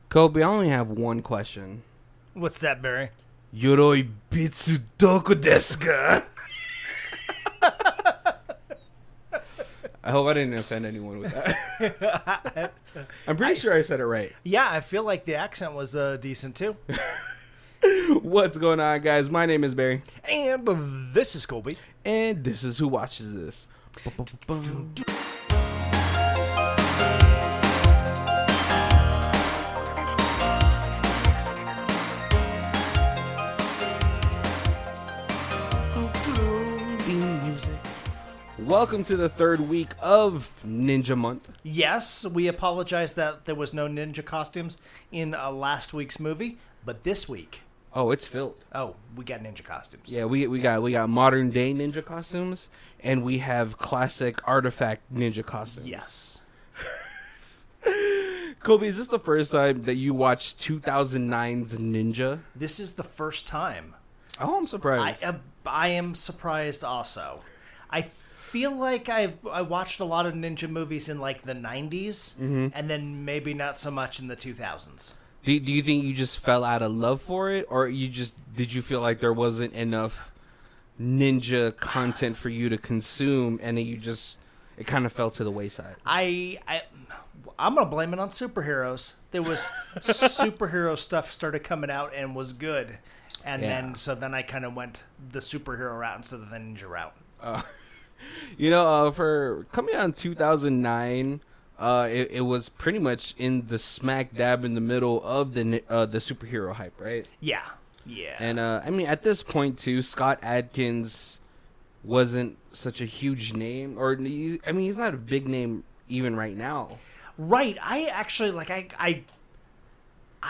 Kobe, I only have one question. What's that, Barry? Yoroi bitsu doko desu ka? I hope I didn't offend anyone with that. I'm pretty sure I said it right. Yeah, I feel like the accent was decent too. What's going on, guys? My name is Barry. And this is Colby. And this is Who Watches This. Welcome to the third week of Ninja Month. Yes, we apologize that there was no ninja costumes in last week's movie, but this week, Oh, it's filled. we got ninja costumes. Yeah, we got modern day ninja costumes, and we have classic artifact ninja costumes. Yes. Kobe, is this the first time that you watched 2009's Ninja? This is the first time. Oh, I'm surprised. I am surprised also. I feel like I watched a lot of ninja movies in like the 90s, and then maybe not so much in the 2000s. Do you think you just fell out of love for it, or did you feel like there wasn't enough ninja content for you to consume, and then it kind of fell to the wayside? I'm gonna blame it on superheroes. There was superhero stuff started coming out and was good, and then I kind of went the superhero route instead of the ninja route. For coming out in 2009. It was pretty much in the smack dab in the middle of the superhero hype, right? Yeah. And at this point too, Scott Adkins wasn't such a huge name, or he's not a big name even right now. Right. I actually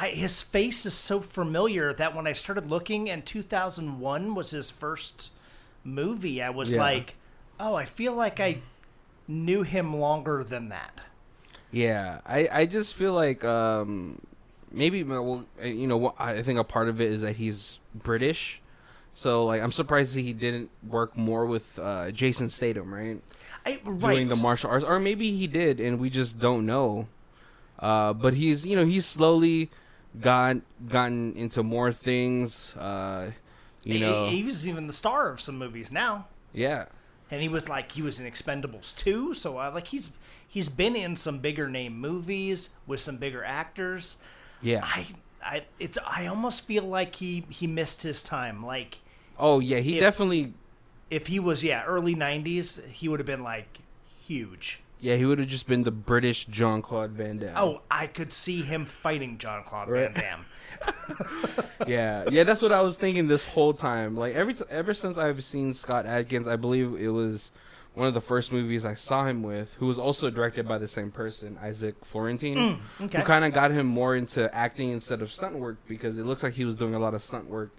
his face is so familiar that when I started looking, and 2001 was his first movie, I was like, oh, I feel like I knew him longer than that. Yeah, I just feel like maybe I think a part of it is that he's British, so like I'm surprised he didn't work more with Jason Statham, right? Doing the martial arts, or maybe he did and we just don't know. But he's slowly gotten into more things. He was even the star of some movies now. Yeah. And he was in Expendables 2, so he's been in some bigger name movies with some bigger actors. Yeah. I almost feel like he missed his time. Like, oh yeah, definitely. If he was early 90s, he would have been like huge. Yeah, he would have just been the British Jean-Claude Van Damme. Oh, I could see him fighting Jean-Claude Van Damme. Yeah, that's what I was thinking this whole time. Like ever since I've seen Scott Adkins, I believe it was one of the first movies I saw him with, who was also directed by the same person, Isaac Florentine, who kind of got him more into acting instead of stunt work, because it looks like he was doing a lot of stunt work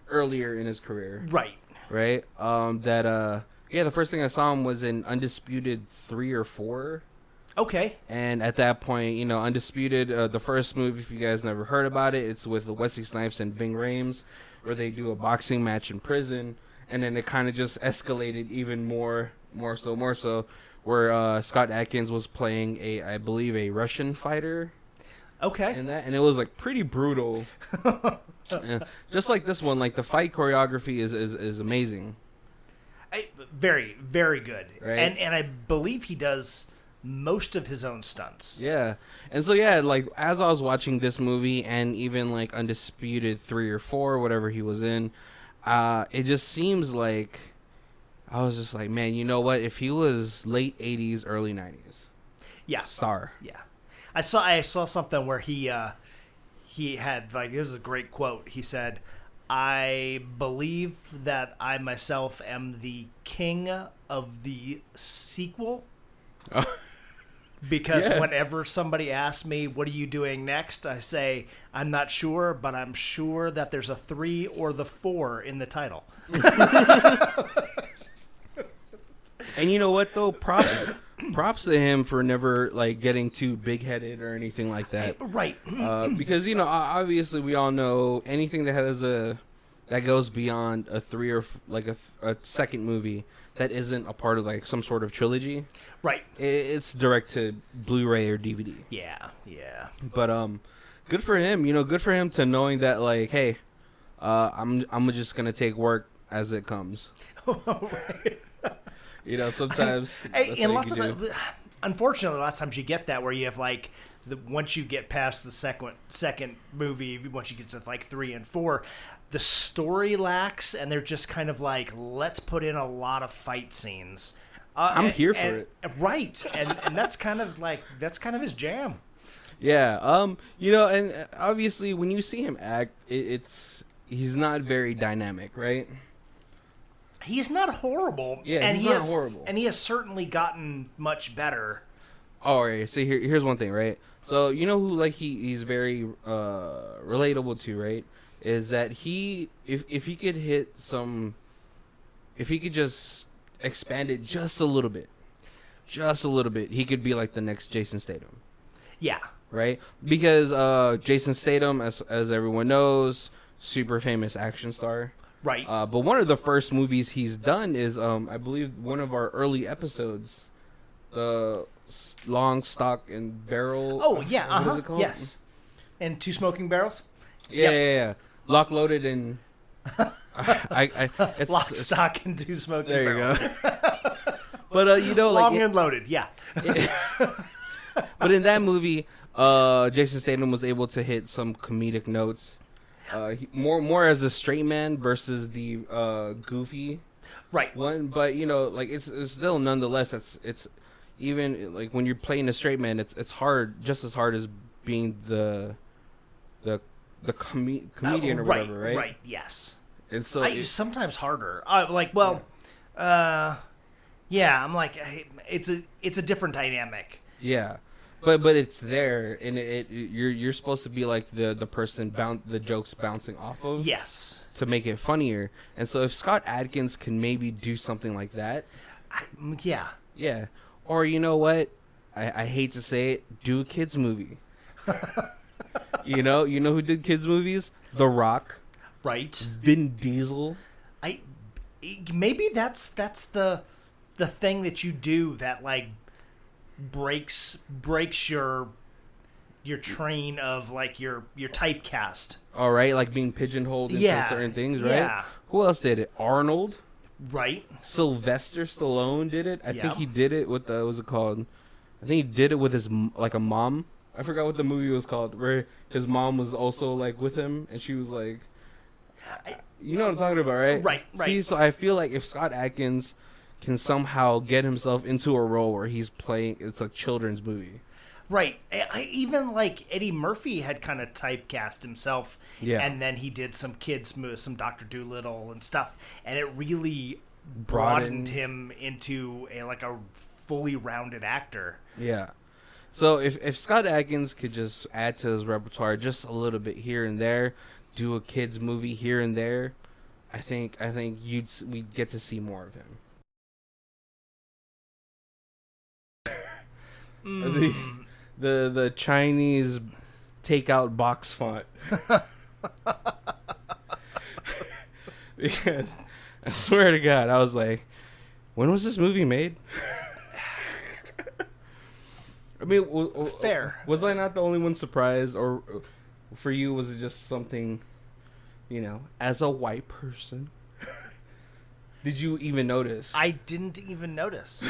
earlier in his career. Right. The first thing I saw him was in Undisputed 3 or 4. Okay. And at that point, Undisputed, the first movie, if you guys never heard about it, it's with Wesley Snipes and Ving Rhames, where they do a boxing match in prison, and then it kind of just escalated even more so, where Scott Adkins was playing I believe a Russian fighter. Okay. And it was like pretty brutal. Just like this one, like the fight choreography is amazing. Very, very good. Right? And I believe he does most of his own stunts. Yeah. And so like as I was watching this movie, and even like Undisputed 3 or 4, whatever he was in, it just seems like I was just like, man, you know what? If he was late 80s, early 90s. Yeah. Star. Yeah. I saw something where he had, like, this is a great quote. He said, "I believe that I myself am the king of the sequel." Because whenever somebody asks me, what are you doing next? I say, I'm not sure, but I'm sure that there's a 3 or the 4 in the title. And you know what, though? Props to him for never like getting too big-headed or anything like that. Right. Because, obviously we all know anything that has that goes beyond a 3 or like a second movie that isn't a part of like some sort of trilogy. Right. It's direct to Blu-ray or DVD. Yeah. But good for him. You know, good for him to knowing that, like, hey, I'm just gonna take work as it comes. Right. You know, sometimes. And lots of times, unfortunately, lots of times you get that where you have like once you get past the second movie, once you get to like 3 and 4, the story lacks, and they're just kind of like, let's put in a lot of fight scenes. I'm here for it, right? And that's kind of his jam. Yeah. You know, and obviously when you see him act, he's not very dynamic, right? He's not horrible. Yeah, and he's not horrible. And he has certainly gotten much better. All right. So here's one thing, right? So you know who like he's very relatable to, right? Is that if he could if he could just expand it just a little bit, he could be like the next Jason Statham. Yeah. Right? Because Jason Statham, as everyone knows, super famous action star. Right. But one of the first movies he's done is, I believe, one of our early episodes, the Long Stock and Barrel. Oh, yeah. What is it called? Yes. And 2 Smoking Barrels? Yeah, yeah. Lock, Loaded, and... Lock, Stock, and 2 Smoking Barrels. There you go. But, you know, Long and Loaded, yeah. But in that movie, Jason Statham was able to hit some comedic notes. More as a straight man versus the goofy one, but you know, like it's still nonetheless it's even like when you're playing a straight man, it's hard, just as hard as being the comedian or whatever, right? Right, yes. And so sometimes harder. Yeah, I'm like it's a different dynamic. Yeah. But it's there, and you're supposed to be like the person the jokes bouncing off of. Yes. To make it funnier, and so if Scott Adkins can maybe do something like that, yeah. Yeah. Or you know what? I hate to say it, do a kids movie. you know who did kids movies? The Rock. Right. Vin Diesel. Maybe that's the thing that you do that like breaks your train of like your typecast. All right, like being pigeonholed into certain things, right? Yeah. Who else did it? Arnold. Right. Sylvester Stallone did it. I think he did it with what was it called? I think he did it with his like a mom. I forgot what the movie was called, where his mom was also like with him, and she was like, you know what I'm talking about, right? Right. See, so I feel like if Scott Adkins can somehow get himself into a role where he's playing, it's a children's movie. Right. Even like Eddie Murphy had kind of typecast himself. Yeah. And then he did some kids movies, some Dr. Dolittle and stuff. And it really broadened him into a fully rounded actor. Yeah. So if Scott Adkins could just add to his repertoire just a little bit here and there, do a kids movie here and there, I think we'd get to see more of him. The Chinese takeout box font. Because I swear to God, I was like, when was this movie made? I mean, fair. Was I not the only one surprised, or for you was it just something, as a white person? Did you even notice? I didn't even notice.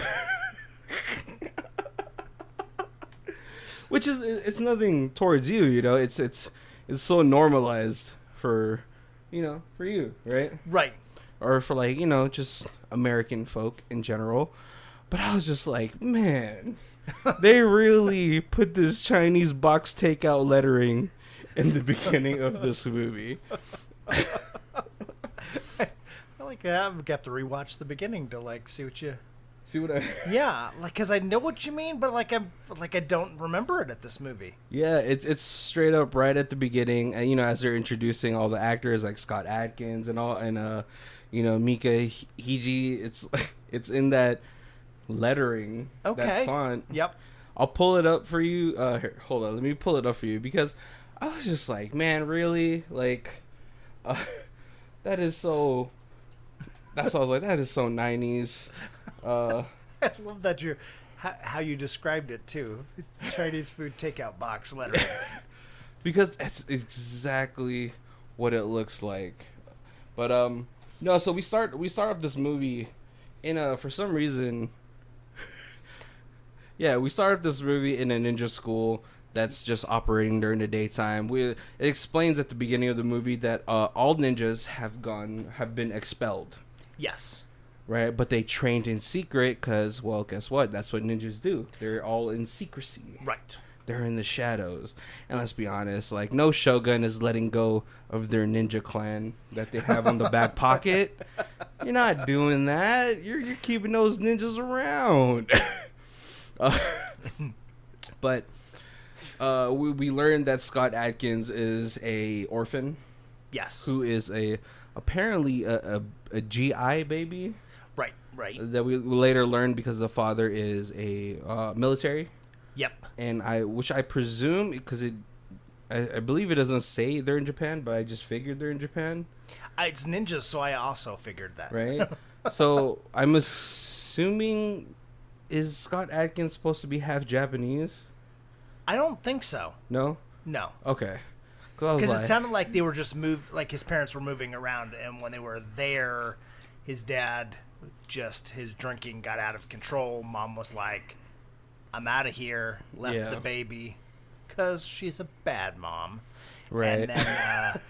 Which is, it's nothing towards you, it's so normalized for you, right? Right. Or for just American folk in general. But I was just like, man, they really put this Chinese box takeout lettering in the beginning of this movie. I have to rewatch the beginning to see what you... See what I... Yeah, because I know what you mean, but I don't remember it at this movie. Yeah, it's straight up right at the beginning, and as they're introducing all the actors like Scott Adkins and all, and Mika Hiji, it's in that lettering, that font. Yep. I'll pull it up for you. Here, hold on, let me pull it up for you, because I was just like, man, really, that is so. That's what I was like. That is so 90s. I love that how you described it too. Chinese food takeout box lettering. because that's exactly what it looks like. But no, so we start off this movie in for some reason. Yeah, we start off this movie in a ninja school that's just operating during the daytime. It explains at the beginning of the movie that all ninjas have been expelled. Yes. Right, but they trained in secret because, well, guess what? That's what ninjas do. They're all in secrecy. Right. They're in the shadows. And let's be honest, like, no shogun is letting go of their ninja clan that they have on the back pocket. You're not doing that. You're keeping those ninjas around. But we learned that Scott Adkins is a orphan. Yes. Who is apparently a GI baby. Right. That we later learned because the father is a military. Yep. And which I presume, because I believe it doesn't say they're in Japan, but I just figured they're in Japan. It's ninjas, so I also figured that. Right? So I'm assuming, is Scott Adkins supposed to be half Japanese? I don't think so. No? No. Okay. Because it sounded like they were just moved, like his parents were moving around, and when they were there, his dad, his drinking got out of control. Mom was like, I'm out of here, left the baby, because she's a bad mom. Right. And then,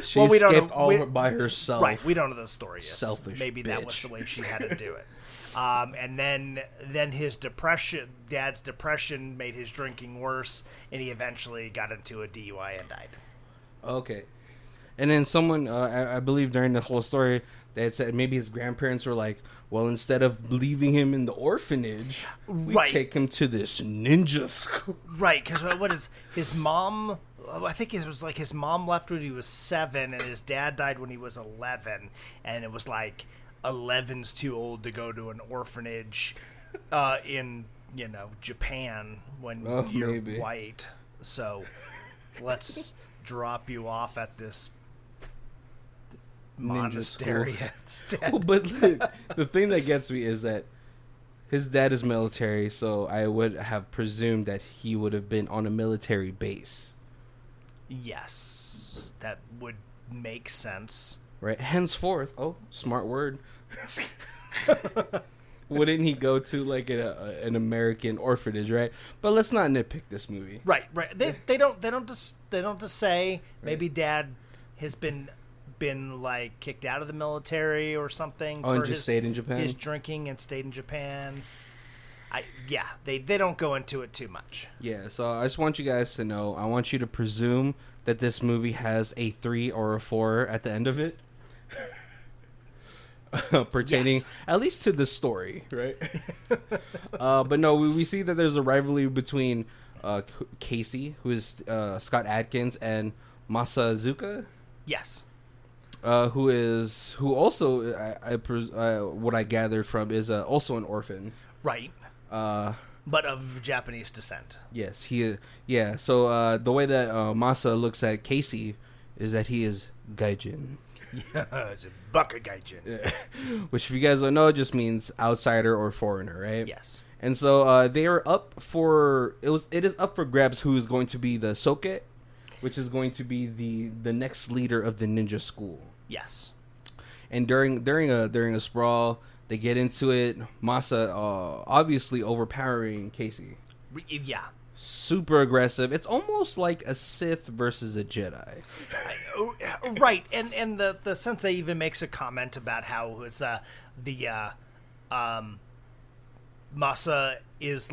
she escaped all by herself. Right, we don't know the story yet. Selfish Maybe bitch. that was the way she had to do it. And then his dad's depression made his drinking worse, and he eventually got into a DUI and died. Okay. And then someone, I believe during the whole story, they had said maybe his grandparents were like, well, instead of leaving him in the orphanage, we take him to this ninja school. Right, because what is his mom... I think it was like his mom left when he was 7, and his dad died when he was 11, and it was like 11's too old to go to an orphanage in Japan when you're white. So let's drop you off at this monastery instead. Well, but the thing that gets me is that his dad is military, so I would have presumed that he would have been on a military base. Yes, that would make sense. Right. Henceforth, smart word. Wouldn't he go to like an American orphanage, right? But let's not nitpick this movie. Right. They don't just say maybe dad has been like kicked out of the military or something. And just stayed in Japan. His drinking and stayed in Japan. They don't go into it too much. Yeah, so I just want you guys to know, I want you to presume that this movie has a 3 or a 4 at the end of it. Pertaining at least to the story, right? But no, we see that there's a rivalry between Casey, who is Scott Adkins, and Masazuka. Yes. Who also what I gathered from is also an orphan. Right. But of Japanese descent. Yes, so the way that Masa looks at Casey is that he is gaijin. Yeah, it's a baka gaijin. Yeah. Which, if you guys don't know, it just means outsider or foreigner, right? Yes. And so they are up for it is up for grabs who is going to be the Soke, which is going to be the next leader of the ninja school. Yes. And during a sprawl, they get into it. Masa obviously overpowering Casey. Yeah. Super aggressive. It's almost like a Sith versus a Jedi. Right. And the sensei even makes a comment about how it's Masa is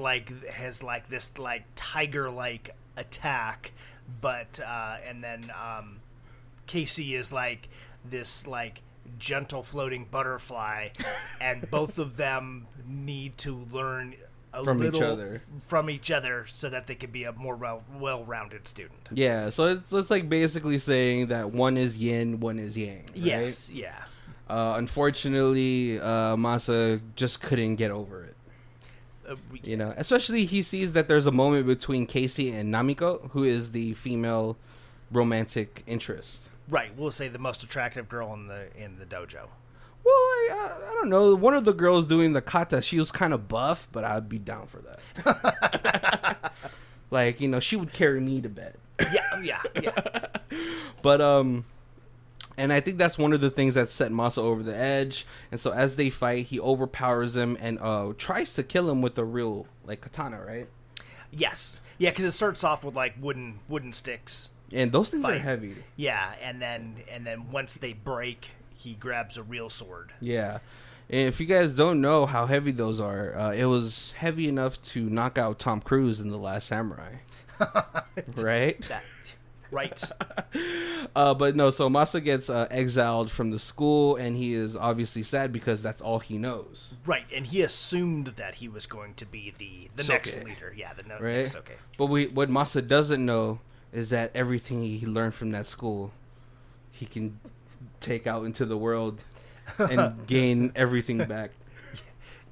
has this tiger-like attack, but and then Casey is like this gentle floating butterfly, and both of them need to learn from each other so that they can be a more well-rounded student. Yeah, so it's like basically saying that one is yin, one is yang. Right? Yes, yeah. Unfortunately, Masa just couldn't get over it. Especially he sees that there's a moment between Casey and Namiko, who is the female romantic interest. Right, we'll say the most attractive girl in the dojo. Well, I don't know. One of the girls doing the kata, she was kind of buff, but I'd be down for that. Like, she would carry me to bed. Yeah. But and I think that's one of the things that set Masa over the edge. And so as they fight, he overpowers him and tries to kill him with a real katana, right? Yes. Yeah, because it starts off with wooden sticks. And those things are heavy. Yeah, and then once they break, he grabs a real sword. Yeah. And if you guys don't know how heavy those are, it was heavy enough to knock out Tom Cruise in The Last Samurai. Right? Right. But no, so Masa gets exiled from the school, and he is obviously sad because that's all he knows. Right, and he assumed that he was going to be the next leader. Yeah, next Soke. But what Masa doesn't know is that everything he learned from that school, he can take out into the world and gain everything back.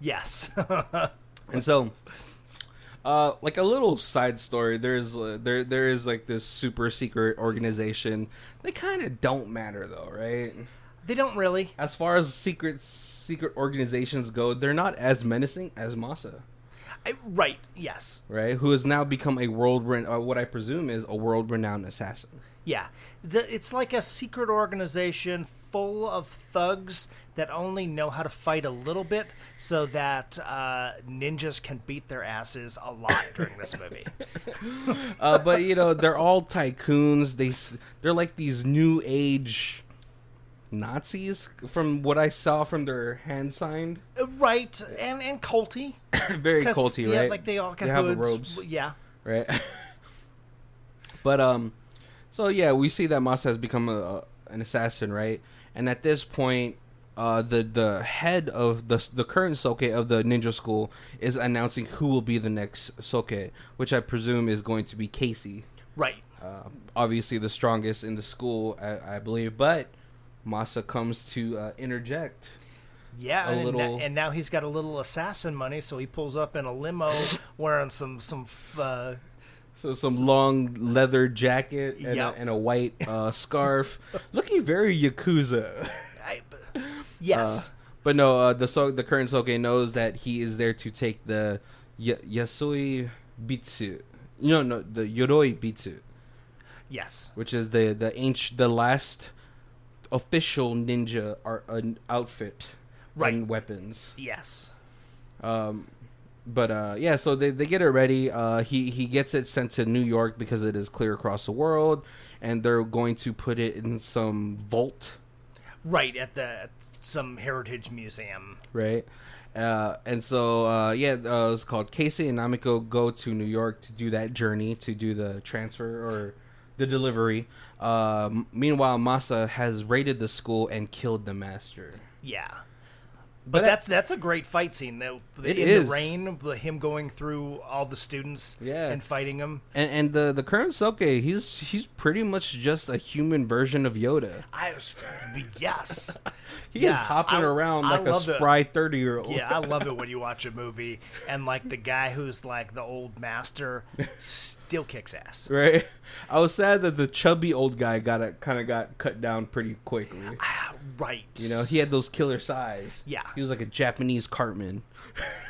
Yes. And so, like a little side story, there is like this super secret organization. They kind of don't matter though, right? They don't really. As far as secret organizations go, they're not as menacing as Masa. Right. Yes. Right. Who has now become what I presume is a world-renowned assassin. Yeah. It's like a secret organization full of thugs that only know how to fight a little bit so that ninjas can beat their asses a lot during this movie. But, they're all tycoons. They're like these new age Nazis from what I saw from their hand signed. Right. And culty. Very culty, right? Yeah, like they all got hoods. Have the robes. Yeah. Right. But, so yeah, we see that Masa has become an assassin, right? And at this point, the head of the current Soke of the ninja school is announcing who will be the next Soke, which I presume is going to be Casey. Right. Obviously the strongest in the school, I believe, but Masa comes to interject. Yeah, and now he's got a little assassin money, so he pulls up in a limo wearing some long leather jacket and a white scarf, looking very Yakuza. Yes. But no, the current Soke knows that he is there to take the Yasui Bitsu. No, the Yoroi Bitsu. Yes. Which is the last official ninja outfit and weapons. Yes. But yeah, so they get it ready. He gets it sent to New York because it is clear across the world, and they're going to put it in some vault. Right, at some heritage museum. Right. And so, it's called Casey and Namiko go to New York to do that journey, to do the transfer or the delivery. Meanwhile, Masa has raided the school and killed the master. Yeah. But that's a great fight scene. The rain, him going through all the students and fighting them. And the current Soke, he's pretty much just a human version of Yoda. Yes. He is hopping around like a spry 30-year-old. Yeah, I love it when you watch a movie and like the guy who's like the old master still kicks ass. Right. I was sad that the chubby old guy got cut down pretty quickly. Right. He had those killer size. Yeah. He was like a Japanese cartman.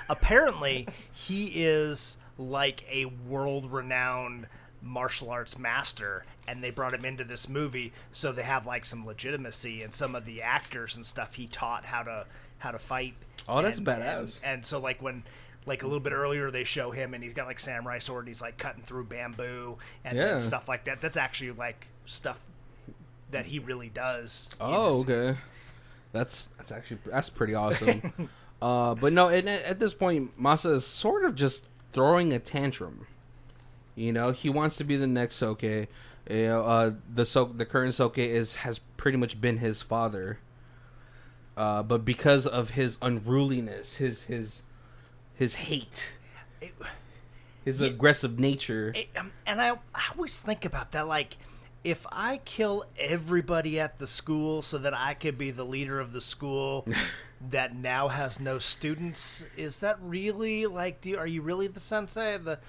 Apparently, he is like a world-renowned martial arts master, and they brought him into this movie so they have like some legitimacy, and some of the actors and stuff he taught how to fight. Oh, that's badass. And so like when like a little bit earlier they show him and he's got like samurai sword and he's like cutting through bamboo and stuff like that. That's actually like stuff that he really does. Oh, okay. That's pretty awesome. But no, at this point Masa is sort of just throwing a tantrum. He wants to be the next Soke. The current Soke has pretty much been his father. But because of his unruliness, his hate, his aggressive nature. And I always think about that, like, if I kill everybody at the school so that I could be the leader of the school that now has no students, is that really, like, are you really the sensei, the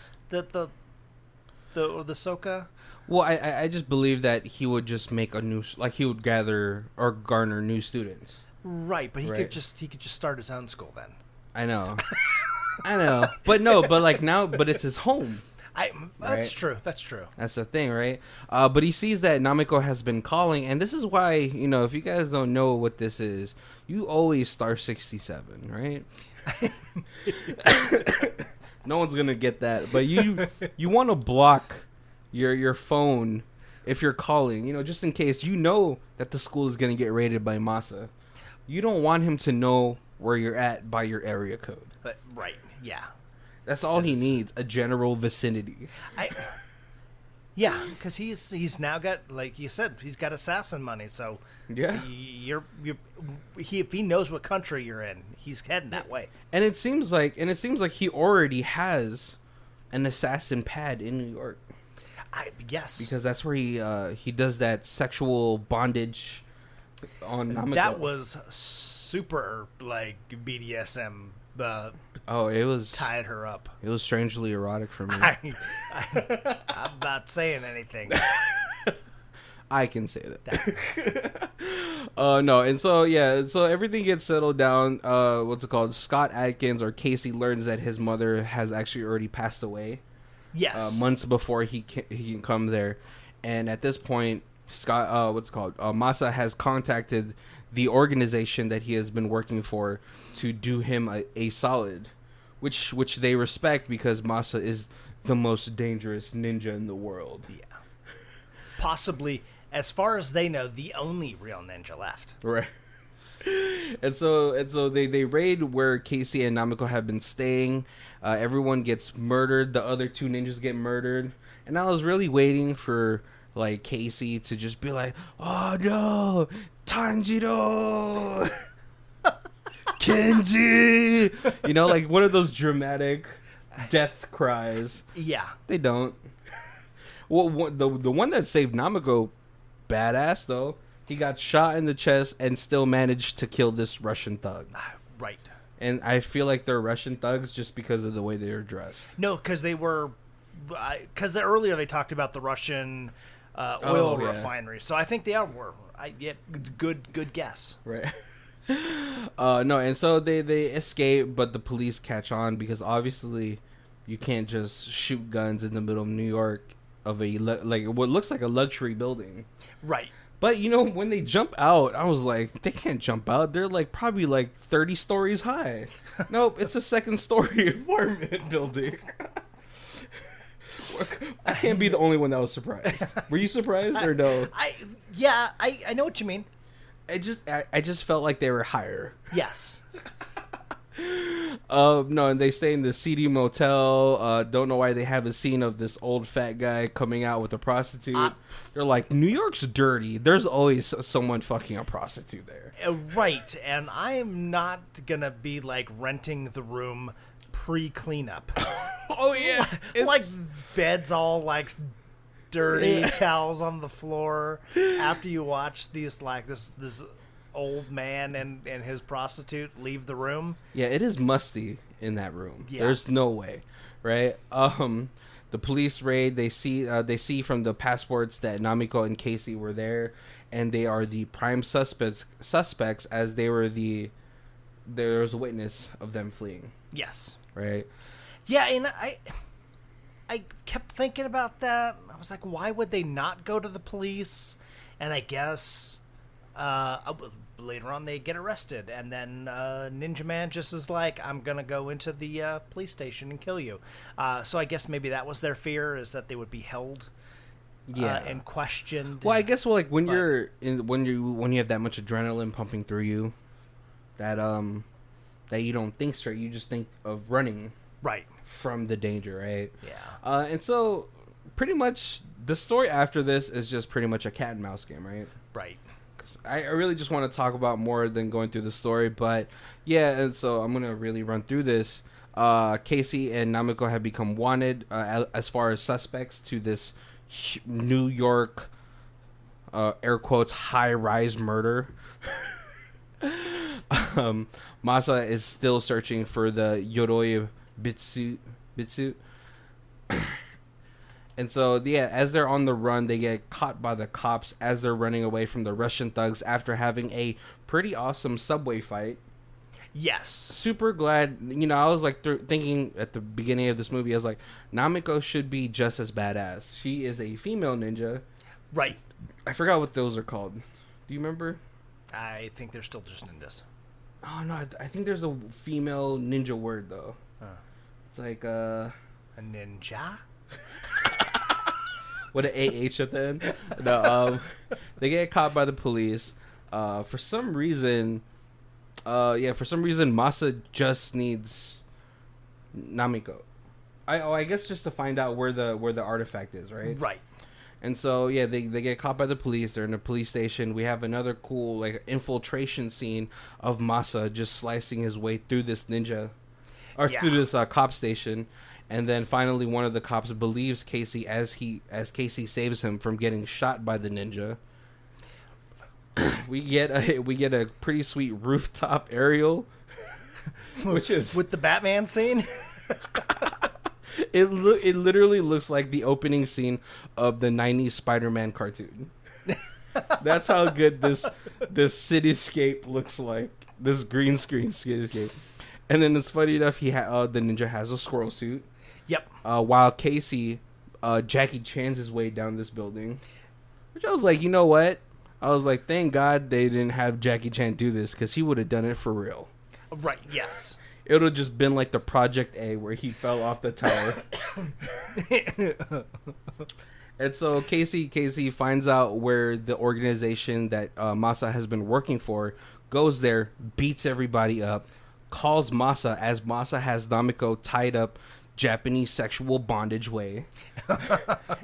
Soka? Well, I just believe that he would just make he would gather or garner new students. Right, but he could just start his own school then. I know. But it's his home. That's true. That's true. That's the thing, right? But he sees that Namiko has been calling, and this is why, if you guys don't know what this is, you always star 67, right? No one's gonna get that, but you want to block your phone if you're calling, just in case that the school is gonna get raided by Masa. You don't want him to know where you're at by your area code. Right? Yeah. That's all he needs, a general vicinity. Yeah, because he's now got, like you said, he's got assassin money. So yeah, if he knows what country you're in, he's heading that way. And it seems like he already has an assassin pad in New York. Yes, because that's where he does that sexual bondage on Namiko. That was super like BDSM. It was tied her up. It was strangely erotic for me. I'm not saying anything. I can say that. No, and so everything gets settled down. What's it called? Scott Adkins, or Casey, learns that his mother has actually already passed away. Yes, months before he can come there, and at this point, Scott, Masa has contacted the organization that he has been working for to do him a solid, which they respect because Masa is the most dangerous ninja in the world. Yeah, possibly, as far as they know, the only real ninja left. Right. And so they raid where Casey and Namiko have been staying. Everyone gets murdered. The other two ninjas get murdered. And I was really waiting for like Casey to just be like, "Oh no, Tanjiro, Kenji," like one of those dramatic death cries. Yeah, they don't. Well, the one that saved Namiko, badass though. He got shot in the chest and still managed to kill this Russian thug. Right. And I feel like they're Russian thugs just because of the way they're dressed. No, because earlier they talked about the Russian oil refinery. So I think they were. Good guess. Right. No, and so they escape, but the police catch on because obviously you can't just shoot guns in the middle of New York of what looks like a luxury building. Right. But, when they jump out, I was like, they can't jump out. They're probably 30 stories high. Nope, it's a second-story apartment building. I can't be the only one that was surprised. Were you surprised or no? I know what you mean. I just felt like they were higher. Yes. No, and they stay in the seedy motel. Don't know why they have a scene of this old fat guy coming out with a prostitute. They're like, New York's dirty. There's always someone fucking a prostitute there. Right, and I'm not gonna be renting the room pre-cleanup. Oh yeah, beds all dirty, towels on the floor. After you watch these this old man and his prostitute leave the room. Yeah, it is musty in that room. Yeah. There's no way, right? The police raid. They see from the passports that Namiko and Casey were there, and they are the prime suspects as there was a witness of them fleeing. Yes. Right. Yeah, and I kept thinking about that. I was like, why would they not go to the police? And I guess later on they get arrested, and then Ninja Man just is like, I'm gonna go into the police station and kill you. So I guess maybe that was their fear, is that they would be held and questioned. Well, I guess when you have that much adrenaline pumping through you, that you don't think straight, you just think of running right from the danger, right? Yeah. And so pretty much the story after this is just pretty much a cat and mouse game, right? Right. I really just want to talk about more than going through the story, but yeah, and so I'm gonna really run through this. Casey and Namiko have become wanted as far as suspects to this New York, air quotes, high-rise murder. Masa is still searching for the Yoroi Bitsu. And so, yeah, as they're on the run, they get caught by the cops as they're running away from the Russian thugs after having a pretty awesome subway fight. Yes. Super glad. I was like thinking at the beginning of this movie, I was like, Namiko should be just as badass. She is a female ninja. Right. I forgot what those are called. Do you remember? I think they're still just ninjas. Oh no, I think there's a female ninja word though. It's like a ninja. With an AH at the end. No, they get caught by the police. For some reason, Masa just needs Namiko. I guess just to find out where the artifact is, right? Right. And so they get caught by the police. They're in a police station. We have another cool like infiltration scene of Masa just slicing his way through this ninja, or through this cop station. And then finally, one of the cops believes Casey as Casey saves him from getting shot by the ninja. we get a pretty sweet rooftop aerial, which is with the Batman scene. It literally looks like the opening scene of the '90s Spider-Man cartoon. That's how good this cityscape looks like. This green screen cityscape. And then it's funny enough, the ninja has a squirrel suit. Yep. While Casey, Jackie Chan's his way down this building, which I was like, you know what? I was like, thank God they didn't have Jackie Chan do this, because he would have done it for real. Right. Yes. It would have just been like the Project A where he fell off the tower. And so Casey finds out where the organization that Masa has been working for, goes there, beats everybody up, calls Masa as Masa has Namiko tied up Japanese sexual bondage way,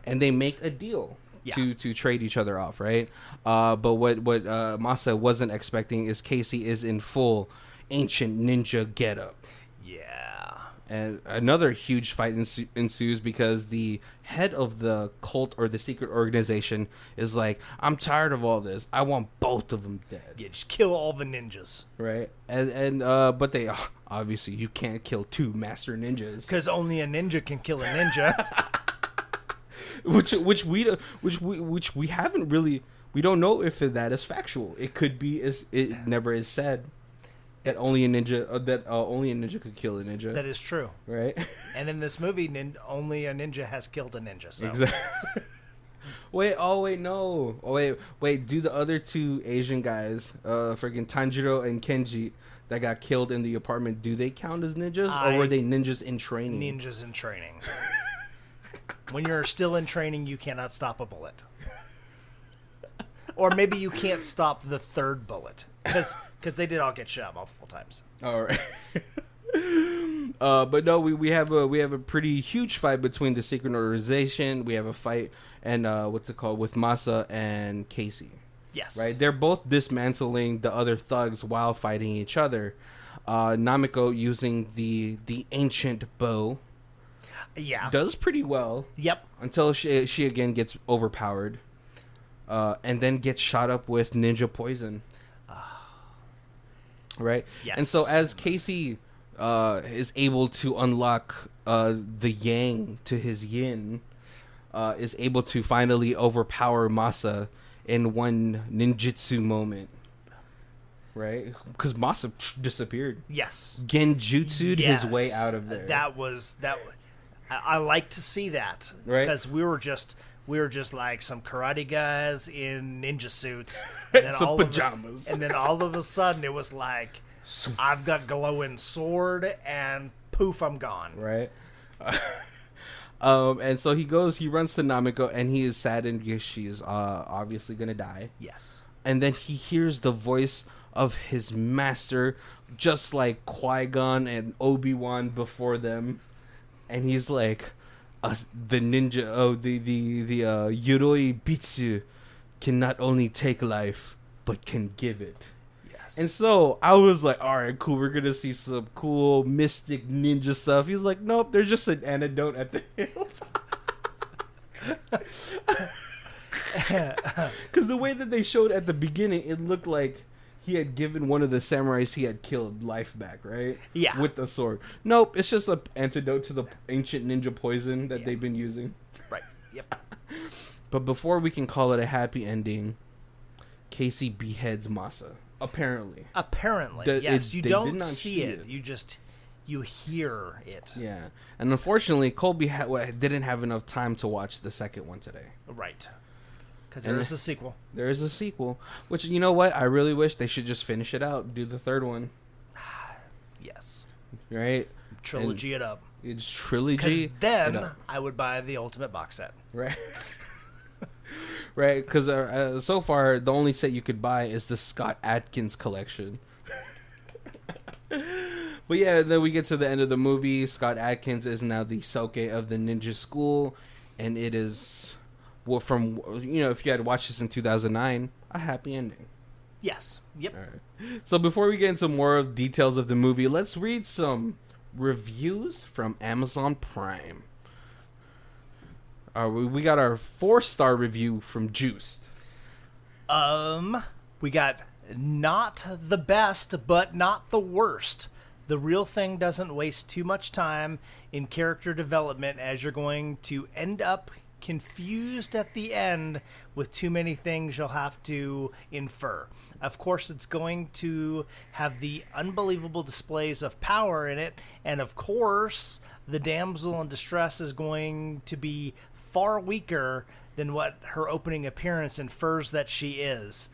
and they make a deal to trade each other off, right? But what Masa wasn't expecting is Casey is in full ancient ninja getup. Yeah. And another huge fight ensues because the head of the cult or the secret organization is like, I'm tired of all this. I want both of them dead. Yeah, just kill all the ninjas. Right. And but they obviously you can't kill two master ninjas because only a ninja can kill a ninja. which we haven't really, we don't know if that is factual. It could be, it never is said. That only a ninja could kill a ninja. That is true, right? And in this movie, only a ninja has killed a ninja. So. Exactly. Wait. Do the other two Asian guys, freaking Tanjiro and Kenji, that got killed in the apartment? Do they count as ninjas, or were they ninjas in training? Ninjas in training. When you're still in training, you cannot stop a bullet, or maybe you can't stop the third bullet because they did all get shot multiple times. All right. But no, we have a pretty huge fight between the secret organization. We have a fight and with Masa and Casey. Yes. Right. They're both dismantling the other thugs while fighting each other. Namiko using the ancient bow. Yeah. Does pretty well. Yep. Until she again gets overpowered. And then gets shot up with ninja poison. Right? Yes. And so as Casey is able to unlock the yang to his yin, is able to finally overpower Masa in one ninjutsu moment. Right? Because Masa disappeared. Yes. Genjutsu'd his way out of there. I like to see that. Right? Because we were just like some karate guys in ninja suits, and then some pajamas. And then all of a sudden, it was like, I've got glowing sword, and poof, I'm gone. Right. And so he runs to Namiko, and he is saddened because she is obviously gonna die. Yes. And then he hears the voice of his master, just like Qui-Gon and Obi-Wan before them, and he's like, the ninja, the Yoroi Bitsu can not only take life, but can give it. Yes. And so I was like, all right, cool, we're going to see some cool mystic ninja stuff. He's like, nope, they're just an antidote at the hilt. Because the way that they showed at the beginning, it looked like he had given one of the samurais he had killed life back, right? Yeah. With the sword. Nope, it's just an antidote to the ancient ninja poison that they've been using. Right. Yep. But before we can call it a happy ending, Casey beheads Masa. Apparently. Yes. You they don't did not see it. You hear it. Yeah. And unfortunately, Colby didn't have enough time to watch the second one today. Right. Because there is a sequel. There is a sequel. Which, you know what? I really wish they should just finish it out. Do the third one. Yes. Right? Trilogy it up. It's trilogy. Then I would buy the ultimate box set. Right. Right, because so far the only set you could buy is the Scott Adkins collection. But yeah, then we get to the end of the movie. Scott Adkins is now the Soke of the ninja school, and it is, well, from, you know, if you had watched this in 2009, a happy ending. Yes. Yep. All right. So before we get into more of details of the movie, let's read some reviews from Amazon Prime. We got our 4-star review from Juiced. We got not the best, but not the worst. The real thing doesn't waste too much time in character development, as you're going to end up confused at the end with too many things you'll have to infer. Of course, it's going to have the unbelievable displays of power in it, and of course, the damsel in distress is going to be far weaker than what her opening appearance infers that she is.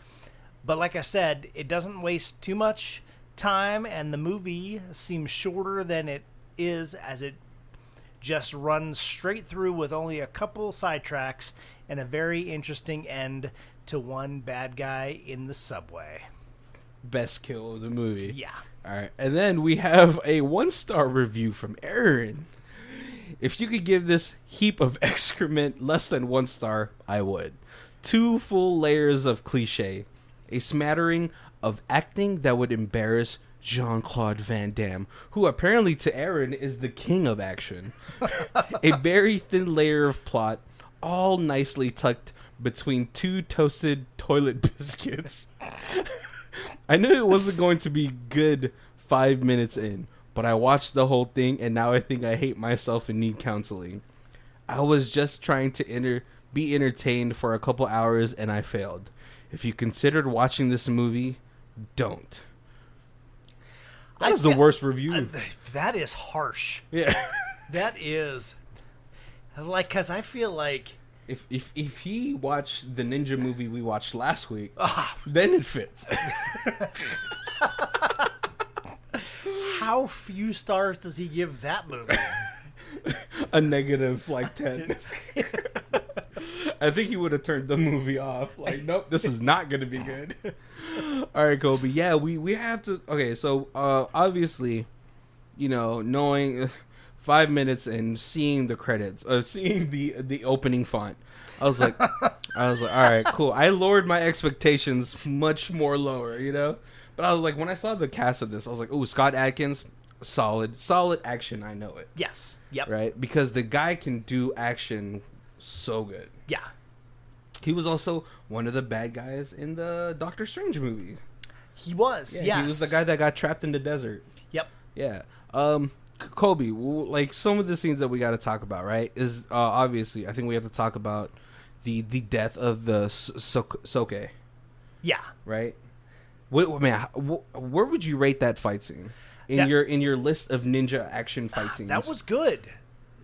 But like I said, it doesn't waste too much time, and the movie seems shorter than it is, as it just runs straight through with only a couple sidetracks and a very interesting end to one bad guy in the subway. Best kill of the movie. Yeah. All right. And then we have a 1-star review from Aaron. If you could give this heap of excrement less than 1 star, I would. 2 full layers of cliche. A smattering of acting that would embarrass Jean-Claude Van Damme, who apparently to Aaron is the king of action. A very thin layer of plot, all nicely tucked between 2 toasted toilet biscuits. I knew it wasn't going to be good 5 minutes in, but I watched the whole thing, and now I think I hate myself and need counseling. I was just trying to be entertained for a couple hours, and I failed. If you considered watching this movie, don't. That is the worst review. That is harsh. Yeah. That is... Like, because I feel like... If he watched the ninja movie we watched last week, then it fits. How few stars does he give that movie? A negative, like, 10. I think he would have turned the movie off. Like, nope, this is not going to be good. All right, Kobe. Yeah, we have to... Okay, so, obviously, you know, knowing 5 minutes and seeing the credits, seeing the opening font, I was like, all right, cool. I lowered my expectations much more lower, you know? But I was like, when I saw the cast of this, I was like, ooh, Scott Adkins, solid action. I know it. Yes. Yep. Right? Because the guy can do action so good. Yeah. He was also one of the bad guys in the Doctor Strange movie. He was, yeah, yes. He was the guy that got trapped in the desert. Yep. Yeah. Kobe, like, some of the scenes that we got to talk about, right, is obviously, I think we have to talk about the death of the Soke. Yeah. Right? Where would you rate that fight scene in your list of ninja action fight scenes? That was good,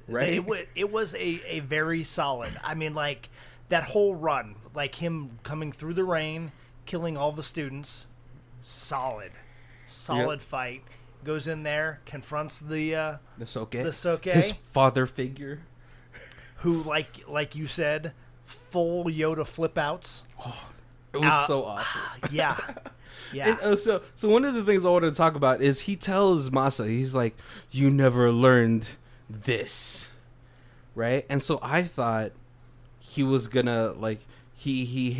right? It was a very solid. I mean, like, that whole run, like him coming through the rain, killing all the students, solid yep. Fight. Goes in there, confronts the Soke, his father figure, who, like you said, full Yoda flip outs. Oh, it was so awesome. Yeah. Yeah. And, so one of the things I wanted to talk about is he tells Masa, he's like, "You never learned this," right? And so I thought he was gonna, like, he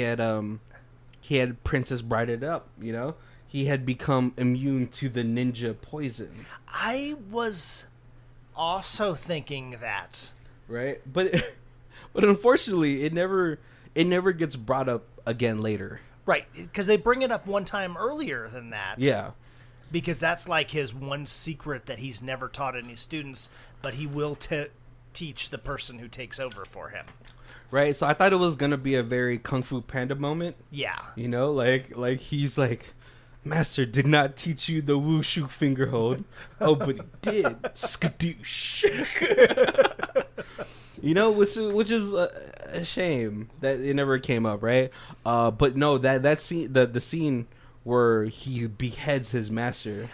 had Princess Brighted up, you know. He had become immune to the ninja poison. I was also thinking that, right? But unfortunately, it never gets brought up again later. Right, because they bring it up one time earlier than that. Yeah. Because that's like his one secret that he's never taught any students, but he will teach the person who takes over for him. Right, so I thought it was gonna be a very Kung Fu Panda moment. Yeah. You know, like he's like, Master did not teach you the wushu finger hold. Oh, but he did. Skadoosh. You know, which is a shame that it never came up, right? But no, that scene, the scene where he beheads his master,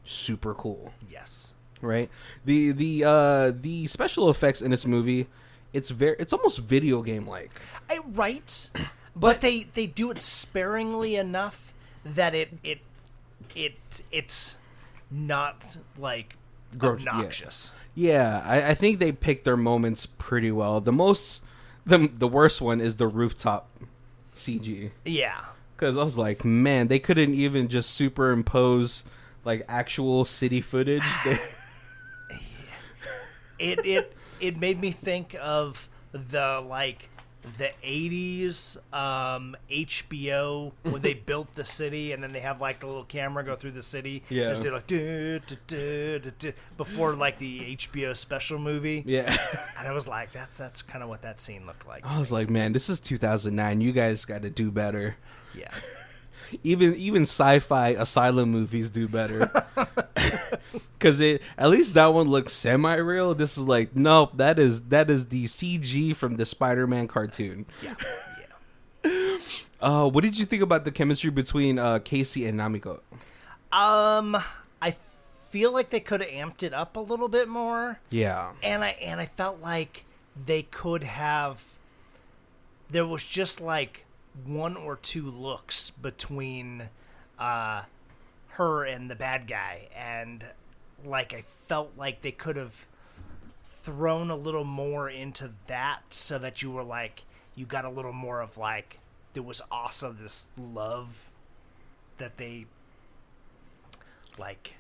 super cool. Yes. Right. The special effects in this movie, it's almost video game like. Right. But they do it sparingly enough that it's not like obnoxious. Yeah, I think they picked their moments pretty well. The worst one is the rooftop CG. Yeah. Because I was like, man, they couldn't even just superimpose like actual city footage. It made me think of the 80s HBO when they built the city, and then they have like the little camera go through the city. Yeah. As they're like before like the HBO special movie. Yeah. And I was like, that's kind of what that scene looked like. I was like, man, this is 2009. You guys got to do better. Yeah. Even sci-fi asylum movies do better. Because at least that one looks semi-real. This is like, nope, that is the CG from the Spider-Man cartoon. Yeah. What did you think about the chemistry between Casey and Namiko? I feel like they could have amped it up a little bit more. Yeah. And I felt like they could have. There was just like one or two looks between her and the bad guy, and like I felt like they could have thrown a little more into that so that you were like, you got a little more of like, there was also this love that they like,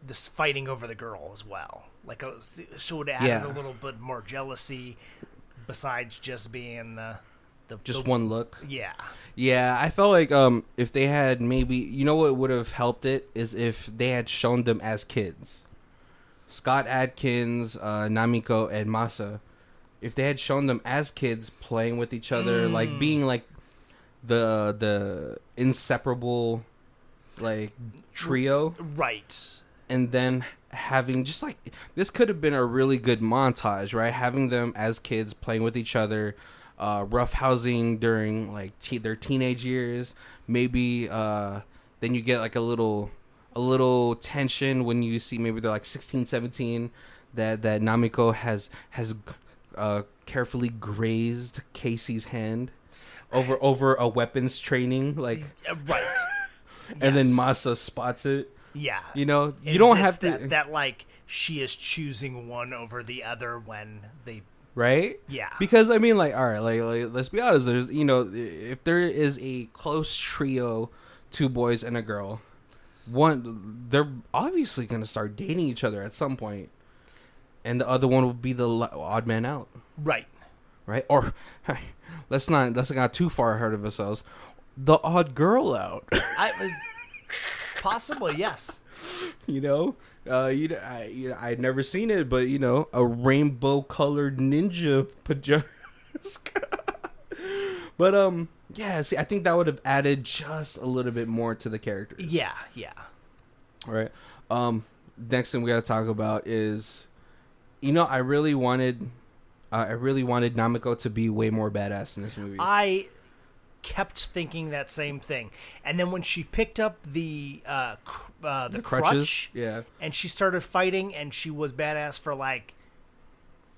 this fighting over the girl as well, like so it added a little bit more jealousy besides just being the one look. Yeah, I felt like if they had maybe, you know what would have helped it is if they had shown them as kids. Scott Adkins, Namiko, and Masa. If they had shown them as kids playing with each other, like being like the inseparable like trio. Right. And then having just like, this could have been a really good montage, right? Having them as kids playing with each other, roughhousing during like their teenage years. Maybe then you get like a little tension when you see maybe they're like 16, 17, that Namiko has carefully grazed Casey's hand over a weapons training, like right. And then Masa spots it. Yeah. You know, you don't have to that like she is choosing one over the other when they. Right? Yeah. Because I mean, like, all right, like let's be honest. There's, you know, if there is a close trio, 2 boys and a girl, they're obviously gonna start dating each other at some point, and the other one will be the odd man out. Right. Right. Or let's not too far ahead of ourselves. The odd girl out. Possibly, yes. You know. I'd never seen it, but you know, a rainbow colored ninja pajamas. But yeah, see, I think that would have added just a little bit more to the characters. Yeah. All right. Next thing we gotta talk about is, you know, I really wanted Namiko to be way more badass in this movie. I kept thinking that same thing, and then when she picked up the crutch, yeah, and she started fighting, and she was badass for like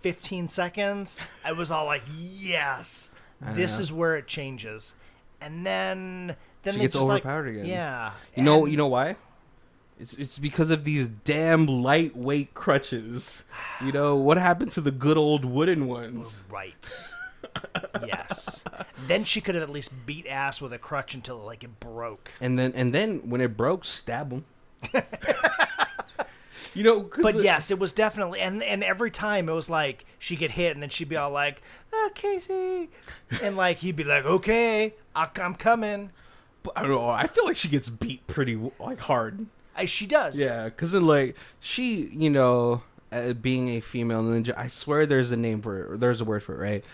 15 seconds, I was all like, yes, this is where it changes. And then she gets overpowered again. Yeah, you know why? It's because of these damn lightweight crutches. You know what happened to the good old wooden ones? Right. Yes. Then she could have at least beat ass with a crutch until like it broke. And then when it broke, stab him. You know, but yes, it was definitely, and every time it was like she get hit, and then she'd be all like, Casey, and like he'd be like, okay, I'm coming. But I don't know. I feel like she gets beat pretty like hard. She does. Yeah, because then like she, you know, being a female ninja, I swear there's a name for it, or there's a word for it, right?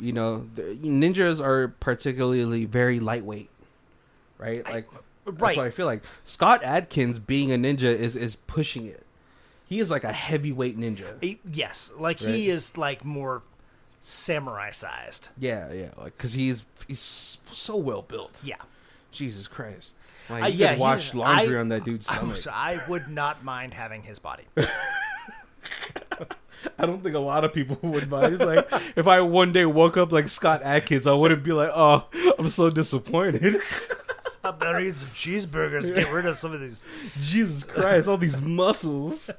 Ninjas are particularly very lightweight, right? Like, that's what I feel like. Scott Adkins being a ninja is pushing it. He is like a heavyweight ninja. Yes, like right? He is like more samurai sized. Yeah, like because he's so well built. Yeah, Jesus Christ. Like, you could wash laundry on that dude's stomach. I would not mind having his body. I don't think a lot of people would mind. It's like, if I one day woke up like Scott Adkins, I wouldn't be like, oh, I'm so disappointed. I better eat some cheeseburgers, get rid of some of these. Jesus Christ, all these muscles.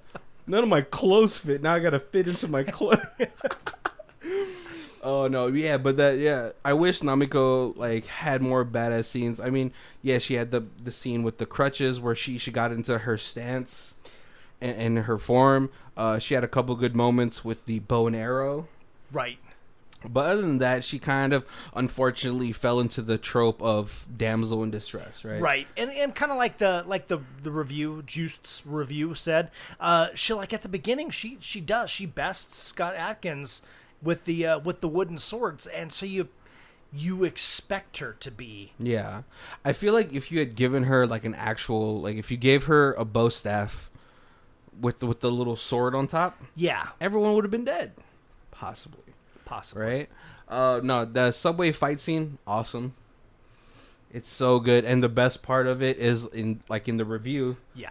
None of my clothes fit. Now I gotta fit into my clothes. Oh no, yeah, but I wish Namiko like had more badass scenes. I mean, yeah, she had the scene with the crutches where she got into her stance and her form. She had a couple good moments with the bow and arrow. Right. But other than that, she kind of unfortunately fell into the trope of damsel in distress, right? Right, and kind of like the review, Juiced's review said, she like at the beginning she bests Scott Adkins with the wooden swords, and so you expect her to be. Yeah, I feel like if you had given her like an actual, like if you gave her a bow staff with the little sword on top, yeah, everyone would have been dead, possibly, right? No, the subway fight scene, awesome. It's so good, and the best part of it is in the review. Yeah,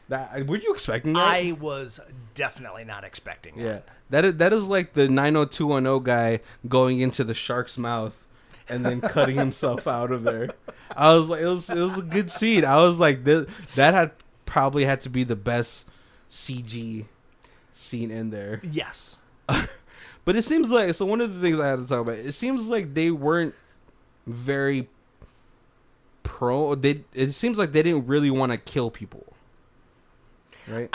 were you expecting that? I was definitely not expecting that. Yeah. That is like the 90210 guy going into the shark's mouth and then cutting himself out of there. I was like, it was a good scene. I was like, that had probably had to be the best CG scene in there. Yes. But it seems like, so one of the things I had to talk about, it seems like they weren't very it seems like they didn't really want to kill people. Right.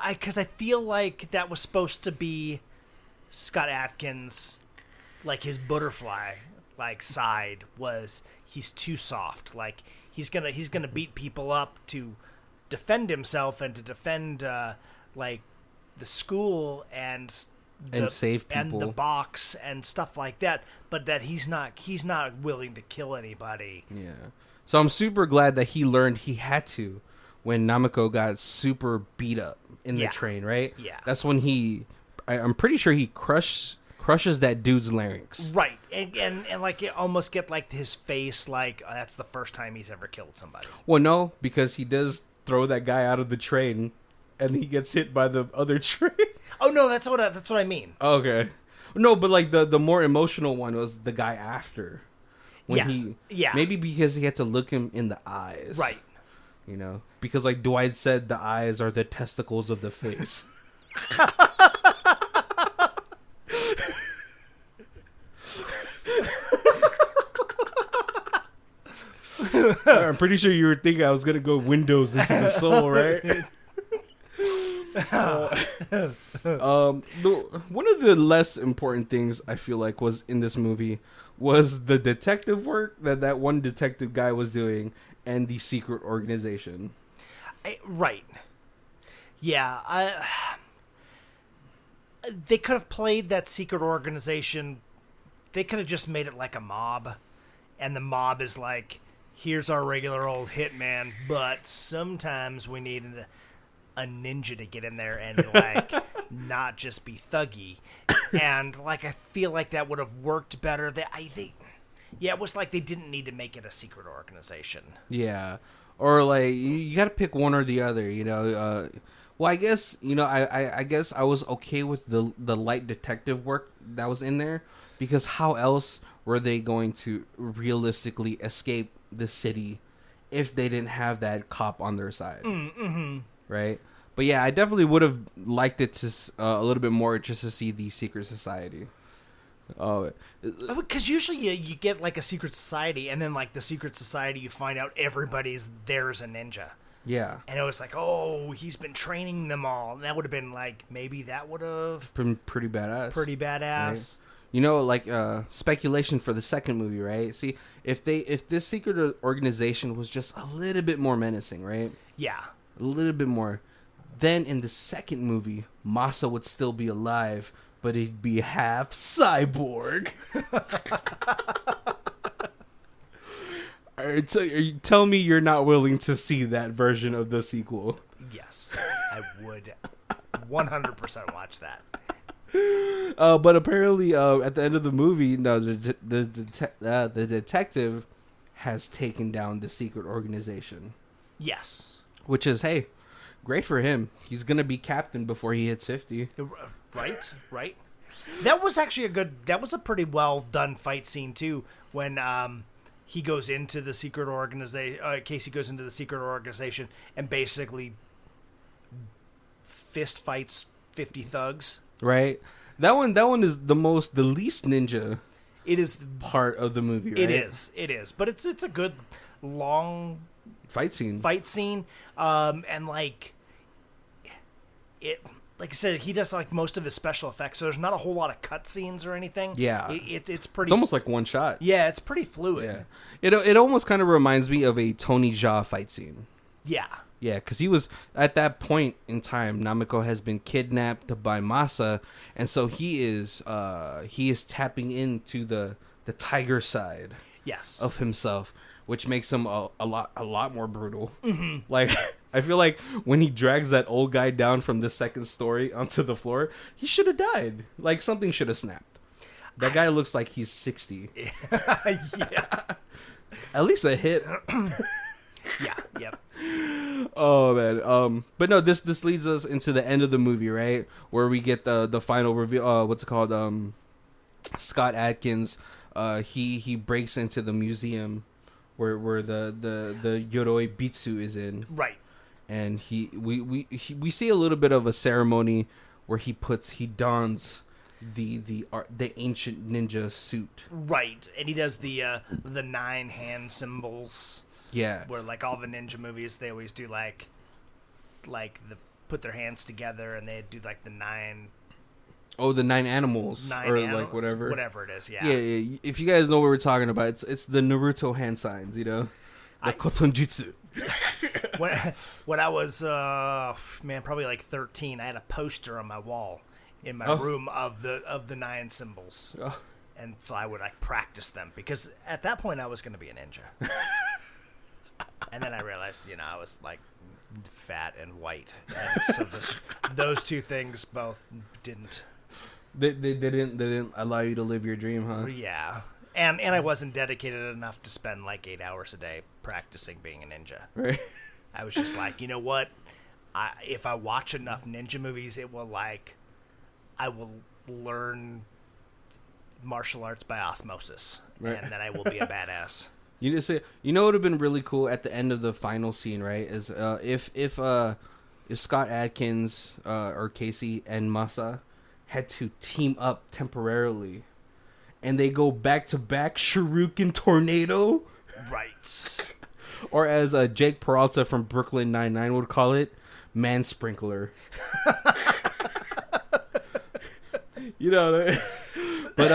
Because I feel like that was supposed to be Scott Adkins, like his butterfly like side was he's too soft. Like he's gonna beat people up to defend himself and to defend like the school and save people and the box and stuff like that. But that he's not willing to kill anybody. Yeah. So I'm super glad that he learned he had to. When Namiko got super beat up in the train, right? Yeah. That's when I'm pretty sure he crushes that dude's larynx. Right. And like it almost get like his face like that's the first time he's ever killed somebody. Well, no, because he does throw that guy out of the train and he gets hit by the other train. Oh no, that's what I mean. Okay. No, but like the more emotional one was the guy after. When maybe because he had to look him in the eyes. Right. You know, because like Dwight said, the eyes are the testicles of the face. I'm pretty sure you were thinking I was gonna go windows into the soul, right? One of the less important things I feel like was in this movie was the detective work that one detective guy was doing. And the secret organization. Right. Yeah. They could have played that secret organization. They could have just made it like a mob. And the mob is like, here's our regular old hitman, but sometimes we need a ninja to get in there and like not just be thuggy. And like I feel like that would have worked better. Yeah, it was like they didn't need to make it a secret organization. Yeah. Or like you got to pick one or the other, you know. Well, I guess, you know, I guess I was okay with the light detective work that was in there because how else were they going to realistically escape the city if they didn't have that cop on their side? Mm-hmm. Right? But yeah, I definitely would have liked it to a little bit more just to see the secret society. Oh, because usually you get like a secret society, and then like the secret society, you find out everybody's there as a ninja. Yeah, and it was like, oh, he's been training them all, and that would have been like maybe that would have been pretty badass. Right? You know, like speculation for the second movie, right? See, if this secret organization was just a little bit more menacing, right? Yeah, a little bit more. Then in the second movie, Masa would still be alive, but he'd be half cyborg. Tell me you're not willing to see that version of the sequel. Yes, I would 100% watch that. But apparently, at the end of the movie, no, the detective has taken down the secret organization. Yes. Which is, hey, great for him. He's gonna be captain before he hits 50. Right. That was actually that was a pretty well done fight scene too. When he goes into the secret organization, Casey goes into the secret organization and basically fist fights 50 thugs. Right. That one is the least ninja. It is part of the movie. Right? It is, but it's a good long fight scene. And like I said, he does like most of his special effects, so there's not a whole lot of cutscenes or anything. Yeah, it's pretty. It's almost like one shot. Yeah, it's pretty fluid. Yeah, it almost kind of reminds me of a Tony Jaa fight scene. Yeah, because he was at that point in time. Namiko has been kidnapped by Masa, and so he is tapping into the tiger side. Yes. Of himself, which makes him a lot more brutal. Mm-hmm. Like, I feel like when he drags that old guy down from the second story onto the floor, he should have died. Like, something should have snapped. That guy looks like he's 60. Yeah. At least a hit. Yeah. Yep. Oh man. But no, this leads us into the end of the movie, right? Where we get the final reveal. What's it called? Scott Adkins. He breaks into the museum where the Yoroi Bitsu is in. Right. And we see a little bit of a ceremony where he dons the ancient ninja suit. Right. And he does the 9 hand symbols. Yeah. Where like all the ninja movies, they always do like put their hands together and they do like the 9. Oh, the 9 animals, like whatever it is. Yeah. Yeah. If you guys know what we're talking about, it's the Naruto hand signs, you know, the kotonjutsu. When I was probably like 13, I had a poster on my wall in my room of the 9 symbols, and so I would like practice them because at that point I was going to be a ninja. And then I realized, I was like fat and white, and so those two things both didn't. They didn't allow you to live your dream, huh? Yeah, and I wasn't dedicated enough to spend like 8 hours a day practicing being a ninja. Right. I was just like, you know what? If I watch enough ninja movies, I will learn martial arts by osmosis, right. And then I will be a badass. You know what would have been really cool at the end of the final scene, right? Is if Scott Adkins or Casey and Masa had to team up temporarily, and they go back to back Shuriken Tornado, right? Or as Jake Peralta from Brooklyn Nine-Nine would call it, Man Sprinkler. You know, but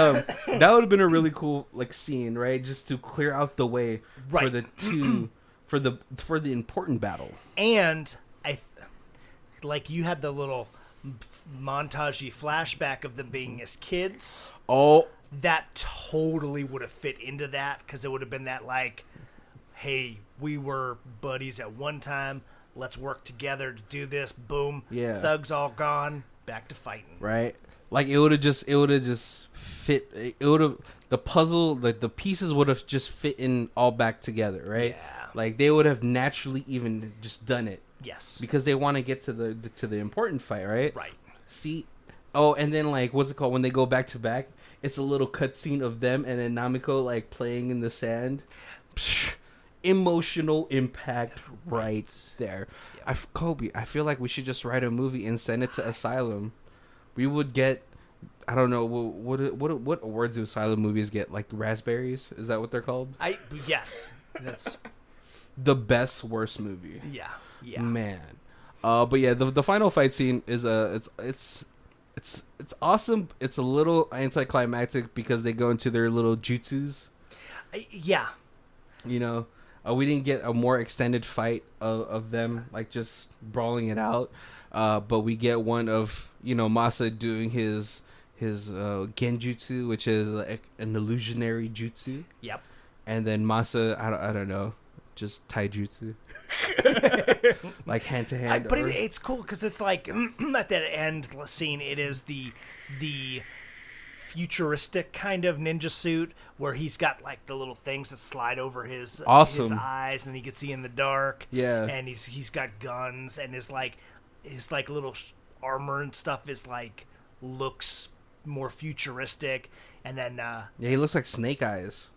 that would have been a really cool like scene, right? Just to clear out the way for the for the important battle. And like you had the little montage-y flashback of them being as kids. Oh, that totally would have fit into that because it would have been that like, hey, we were buddies at one time. Let's work together to do this. Boom. Yeah. Thugs all gone. Back to fighting. Right. Like it would have just fit. It would have the puzzle, like the pieces would have just fit in all back together, right? Yeah. Like they would have naturally even just done it. Yes. Because they want to get to the important fight, right? Right. See. Oh, and then like what's it called when they go back to back? It's a little cutscene of them and then Namiko like playing in the sand. Psh, emotional impact right there. Yeah. Kobe, I feel like we should just write a movie and send it to Asylum. We would get, I don't know, what awards do Asylum movies get? Like raspberries? Is that what they're called? Yes, that's the best worst movie. Yeah, man. But yeah, the final fight scene is it's awesome. It's a little anticlimactic because they go into their little jutsus. Yeah, you know. We didn't get a more extended fight of them, like just brawling it out. But we get one of Masa doing his genjutsu, which is like an illusionary jutsu. Yep. And then Masa, I don't know, just taijutsu. Like hand to hand. But it's cool because it's like at that end scene, it is the futuristic kind of ninja suit where he's got like the little things that slide over his eyes and he can see in the dark. Yeah. And he's got guns and his little armor and stuff is like looks more futuristic. And then yeah, he looks like Snake Eyes.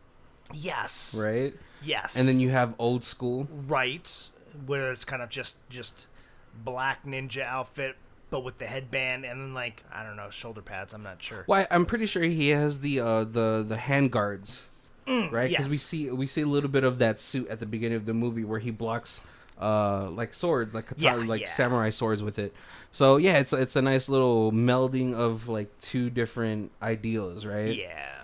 Yes. Right? Yes. And then you have old school. Right. Where it's kind of just black ninja outfit, but with the headband and then like, I don't know, shoulder pads. I'm not sure. Well, I'm pretty sure he has the hand guards, right? Because yes. we see a little bit of that suit at the beginning of the movie where he blocks like swords, like katana, samurai swords with it. So yeah, it's a nice little melding of like two different ideals, right? Yeah.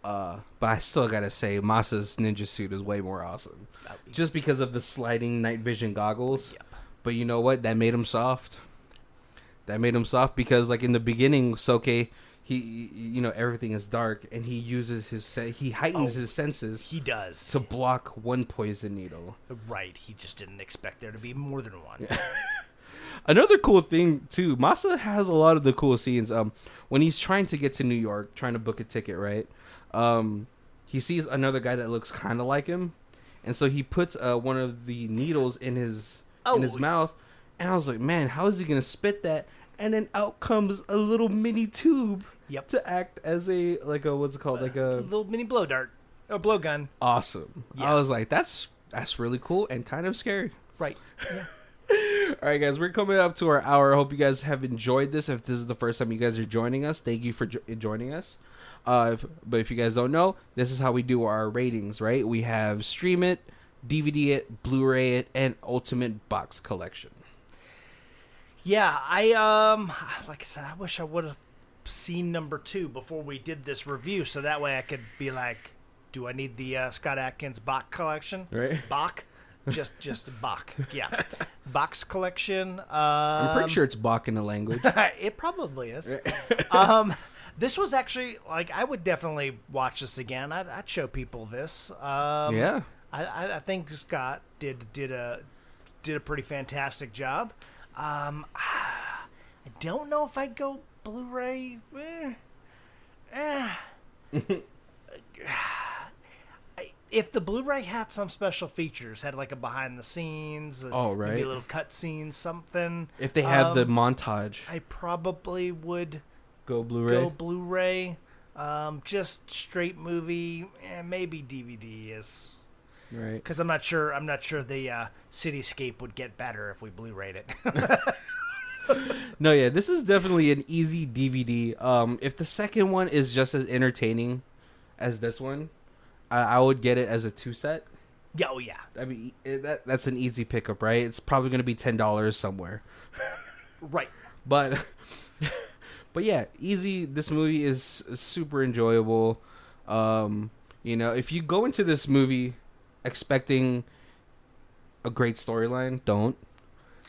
But I still gotta say, Masa's ninja suit is way more awesome, just because of the sliding night vision goggles. Yep. But you know what? That made him soft. Because like in the beginning, Soke, he everything is dark, and he uses he heightens his senses. He does to block one poison needle. Right. He just didn't expect there to be more than one. Yeah. Another cool thing too, Masa has a lot of the cool scenes. When he's trying to get to New York, trying to book a ticket, right? He sees another guy that looks kind of like him, and so he puts one of the needles in his mouth. And I was like, man, how is he gonna spit that? And then out comes a little mini tube. Yep. To act as a what's it called, like a little mini blow dart or blow gun. Awesome. Yeah. I was like, that's really cool and kind of scary. Right. Yeah. All right, guys, we're coming up to our hour. I hope you guys have enjoyed this. If this is the first time you guys are joining us, thank you for joining us. But if you guys don't know, this is how we do our ratings, right? We have Stream It, DVD It, Blu-ray It, and Ultimate Box Collection. Yeah, like I said, I wish I would have seen number 2 before we did this review, so that way I could be like, do I need the Scott Adkins Bach collection? Right. Bach? Just Bach. Yeah. Box collection. I'm pretty sure it's Bach in the language. It probably is. This was actually, like, I would definitely watch this again. I'd show people this. Yeah. I think Scott did a pretty fantastic job. I don't know if I'd go Blu-ray. If the Blu-ray had some special features, had like a behind the scenes, maybe a little cut scene, something. If they have the montage, I probably would go Blu-ray. Just straight movie, maybe DVD is. Right. Because I'm not sure the cityscape would get better if we Blu-rayed it. No, yeah, this is definitely an easy DVD. If the second one is just as entertaining as this one, I would get it as a 2-set. Yeah, oh yeah. I mean, that's an easy pickup, right? It's probably going to be $10 somewhere. Right. But yeah, easy. This movie is super enjoyable. If you go into this movie expecting a great storyline, don't.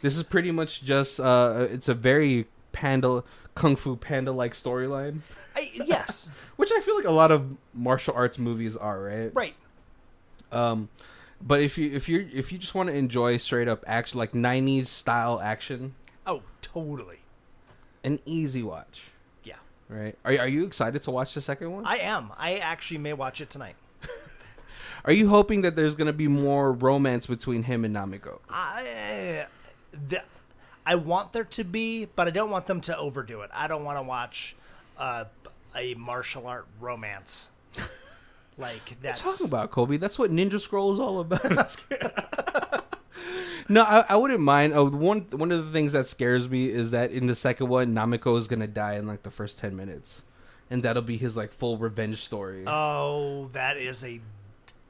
This is pretty much just it's a very kung fu panda like storyline. Yes. Which I feel like a lot of martial arts movies are, right? Right. But if you just want to enjoy straight up action, like 90s style action, oh, totally. An easy watch. Yeah. Right. Are you excited to watch the second one? I am. I actually may watch it tonight. Are you hoping that there's going to be more romance between him and Namiko? I want there to be, but I don't want them to overdo it. I don't want to watch a martial art romance. Like that's what you're talking about, Kobe. That's what Ninja Scroll is all about. No, I wouldn't mind. One of the things that scares me is that in the second one, Namiko is gonna die in like the first 10 minutes, and that'll be his like full revenge story. Oh, that is a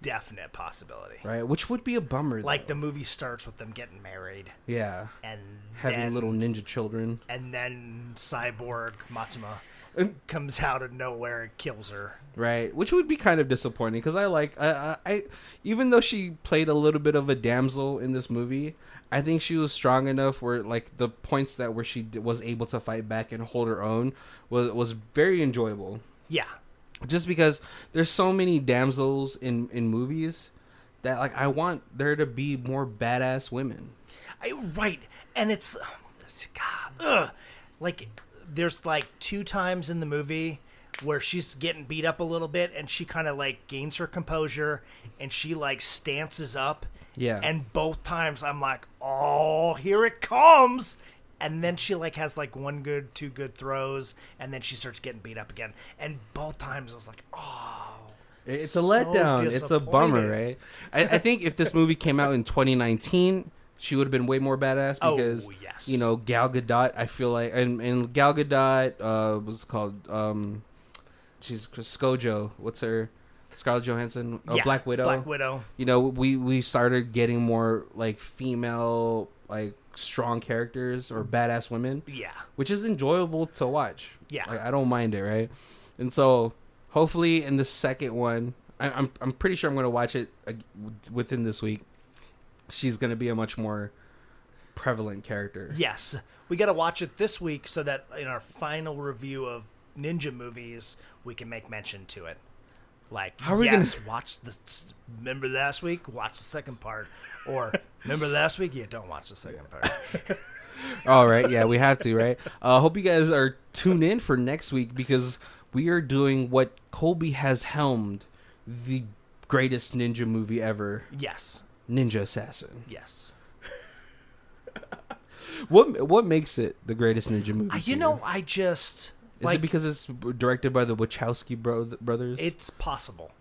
definite possibility, right? Which would be a bummer. Like the movie starts with them getting married, yeah, and having little ninja children, and then Cyborg Matsuma comes out of nowhere and kills her. Right, which would be kind of disappointing because I even though she played a little bit of a damsel in this movie, I think she was strong enough where like the points that where she was able to fight back and hold her own was very enjoyable. Yeah, just because there's so many damsels in movies that like I want there to be more badass women. Right, and it's God, like there's like 2 times in the movie where she's getting beat up a little bit and she kind of like gains her composure and she like stances up. Yeah. And both times I'm like, oh, here it comes. And then she like has like 2 good throws and then she starts getting beat up again. And both times I was like, oh. It's a letdown. It's a bummer, right? I think if this movie came out in 2019, she would have been way more badass because, yes. you know, Gal Gadot, I feel like, and Gal Gadot, what's it called? She's ScarJo. What's her? Scarlett Johansson. Black Widow. Black Widow. You know, we started getting more like female, like strong characters or badass women. Yeah. Which is enjoyable to watch. Yeah. Like, I don't mind it, right? And so hopefully in the second one, I'm pretty sure I'm going to watch it within this week. She's going to be a much more prevalent character. Yes. We got to watch it this week so that in our final review of ninja movies, we can make mention to it. Like, how are we gonna watch this? Remember last week? Watch the second part. Or remember last week? Yeah, don't watch the second part. All right, yeah, we have to, right? Hope you guys are tuned in for next week because we are doing what Colby has helmed, the greatest ninja movie ever. Yes. Ninja Assassin. Yes. What makes it the greatest ninja movie? You know, I just... Is it because it's directed by the Wachowski brothers? It's possible.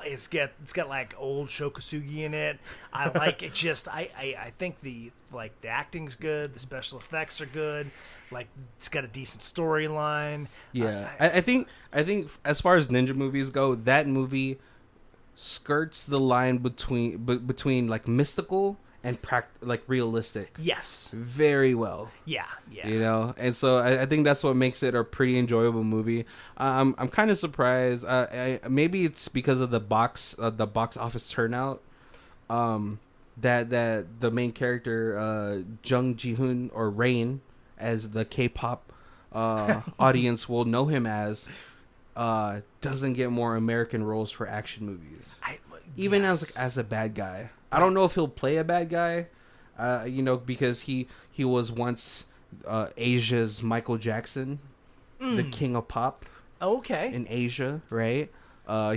It's got like old Shokasugi in it. I like it. Just I think the acting's good. The special effects are good. Like it's got a decent storyline. Yeah, I think as far as ninja movies go, that movie skirts the line between like mystical and like realistic. Yes. Very well. Yeah. You know, and so I think that's what makes it a pretty enjoyable movie. I'm kind of surprised. Maybe it's because of the box office turnout. That the main character Jung Ji-hoon, or Rain, as the K-pop audience will know him as, doesn't get more American roles for action movies. Even as a bad guy. I don't know if he'll play a bad guy, you know, because he was once Asia's Michael Jackson, the king of pop. Okay. In Asia, right?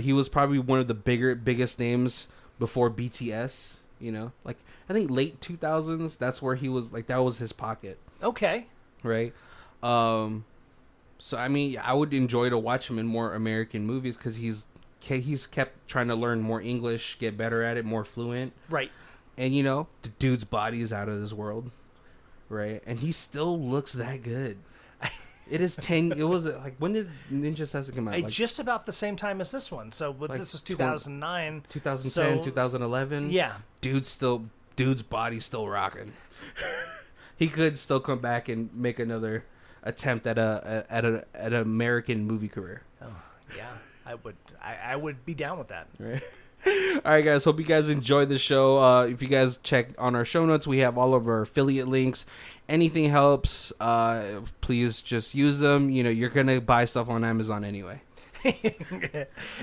He was probably one of the biggest names before BTS. You know, like I think late 2000s. That's where he was. Like that was his pocket. Okay. Right. So I mean, I would enjoy to watch him in more American movies because he's kept trying to learn more English, get better at it, more fluent. Right. And, you know, the dude's body is out of this world. Right. And he still looks that good. It is 10. It was like, when did Ninja Assassin come out? Like, just about the same time as this one. So like this is 2009. 2010, 2011. Yeah. Dude's body's still rocking. He could still come back and make another attempt at an American movie career. Oh, yeah. I would be down with that. Right. All right, guys. Hope you guys enjoyed the show. If you guys check on our show notes, we have all of our affiliate links. Anything helps. Please just use them. You know, you're gonna buy stuff on Amazon anyway.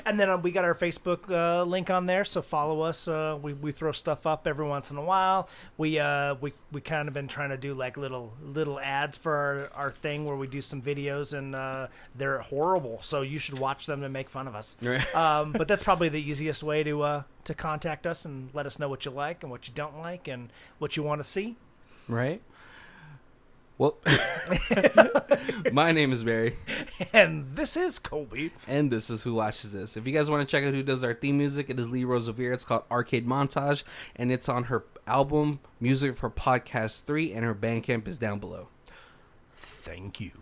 And then we got our Facebook link on there, so follow us. We throw stuff up every once in a while. We kind of been trying to do like little ads for our thing where we do some videos, and they're horrible. So you should watch them and make fun of us. Right. But that's probably the easiest way to contact us and let us know what you like and what you don't like and what you want to see. Right. Well, my name is Barry. And this is Colby. And this is Who Watches This. If you guys want to check out who does our theme music, it is Lee Rosevere. It's called Arcade Montage. And it's on her album, Music for Podcast 3. And her Bandcamp is down below. Thank you.